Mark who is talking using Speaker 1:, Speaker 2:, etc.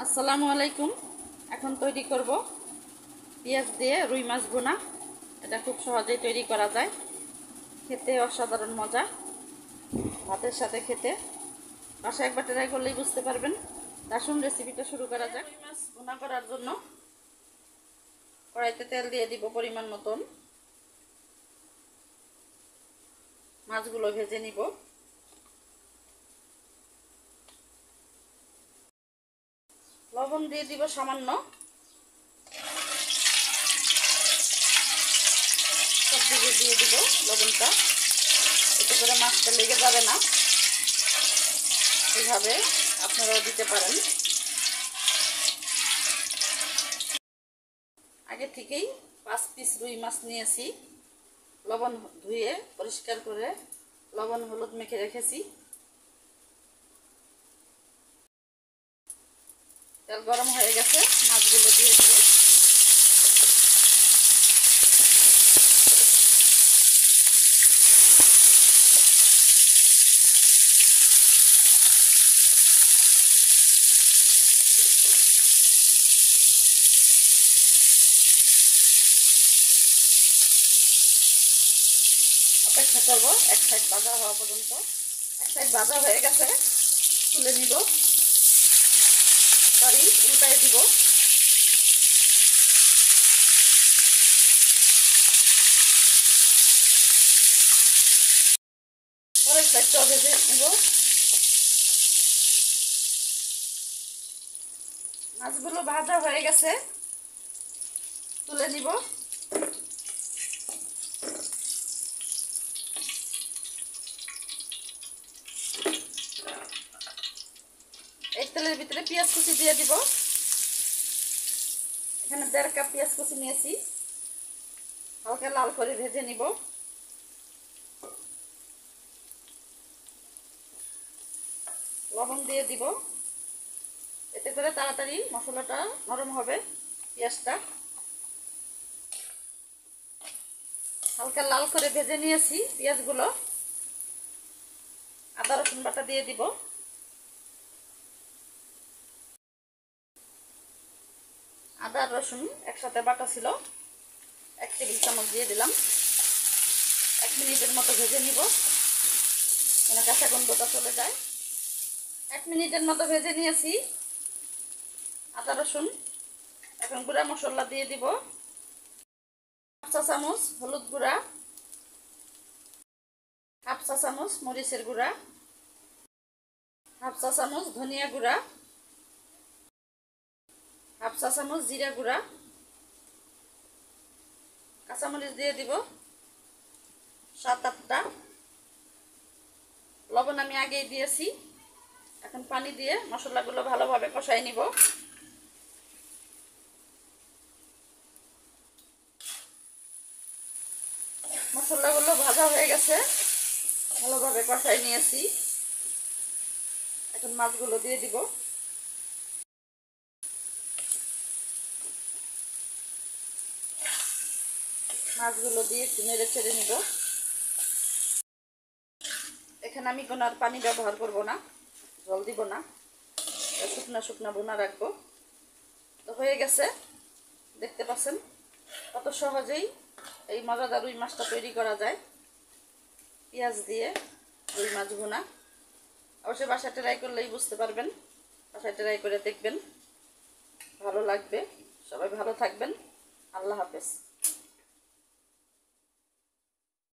Speaker 1: আসসালামু আলাইকুম। এখন তৈরি করব পেঁয়াজ দিয়ে রুই মাছ ভুনা। এটা খুব সহজেই তৈরি করা যায়, খেতে অসাধারণ মজা, ভাতের সাথে খেতে। বাসায় একবার ট্রাই করলেই বুঝতে পারবেন। আসুন রেসিপিটা শুরু করা যাক। রুই মাছ ভুনা করার জন্য কড়াইতে তেল দিয়ে দিব পরিমাণ মতন। মাছগুলো ভেজে নিব। লবণ দিয়ে দিব সামান্য। সব দিকে দিয়ে দিব লবণটা, এতে করে মাছটা লেগে যাবে না। এইভাবে আপনারাও দিতে পারেন। আগে থেকেই 5 পিস রুই মাছ নিয়েছি, লবণ ধুয়ে পরিষ্কার করে লবণ হলুদ মেখে রেখেছি। তেল গরম হয়ে গেছে, মাছগুলো দিয়ে দেব। অপেক্ষা করব এক সাইড ভাজা হওয়া পর্যন্ত। এক সাইড ভাজা হয়ে গেছে, তুলে নিব। সরি, উল্টায় দিব। পরের সাইডটাও ভেজে নিব। মাছগুলো ভাজা হয়ে গেছে, তুলে নিব। এই তেলের ভিতরে পেঁয়াজ কুচি দিয়ে দিব। এখানে 1.5 কাপ পেঁয়াজ কুচি নিয়েছি, হালকা লাল করে ভেজে নিব। লবণ দিয়ে দিব, এতে করে তাড়াতাড়ি মশলাটা নরম হবে। পেঁয়াজটা হালকা লাল করে ভেজে নিয়েছি পেঁয়াজগুলো। আদা রসুন বাটা দিয়ে দিব। আদা রসুন একসাথে বাটা ছিল, 1 টেবিল চামচ দিয়ে দিলাম। 1 মিনিটের মতো ভেজে নিব, যেন কাঁচা গন্ধটা চলে যায়। 1 মিনিটের মতো ভেজে নিয়েছি আদা রসুন। এখন গুঁড়া মশলা দিয়ে দিব। 1 চা চামচ হলুদ গুঁড়া, 1/2 চা চামচ মরিচের গুঁড়া, 1/2 চা চামচ ধনিয়া গুঁড়া, 1/2 চা চামচ জিরা গুঁড়া, কাঁচামরিচ দিয়ে দিব 7-8টা। লবণ আমি আগেই দিয়েছি। এখন পানি দিয়ে মশলাগুলো ভালোভাবে কষাই নিব। মশলাগুলো ভাজা হয়ে গেছে, ভালোভাবে কষাই নিয়েছি। এখন মাছগুলো দিয়ে দিব। মাছগুলো দিয়ে একটু নেড়ে ছেড়ে নিব। এখানে আমি কোনো আর পানি ব্যবহার করব না, জল দিব না, শুকনা শুকনা ভুনা রাখবো। তো হয়ে গেছে, দেখতে পাচ্ছেন কত সহজেই এই মজাদার রুই মাছটা তৈরি করা যায়। পেঁয়াজ দিয়ে রুই মাছ ভুনা। অবশ্যই বাসায় ট্রাই করলেই বুঝতে পারবেন। বাসায় ট্রাই করে দেখবেন, ভালো লাগবে। সবাই ভালো থাকবেন। আল্লাহ হাফেজ।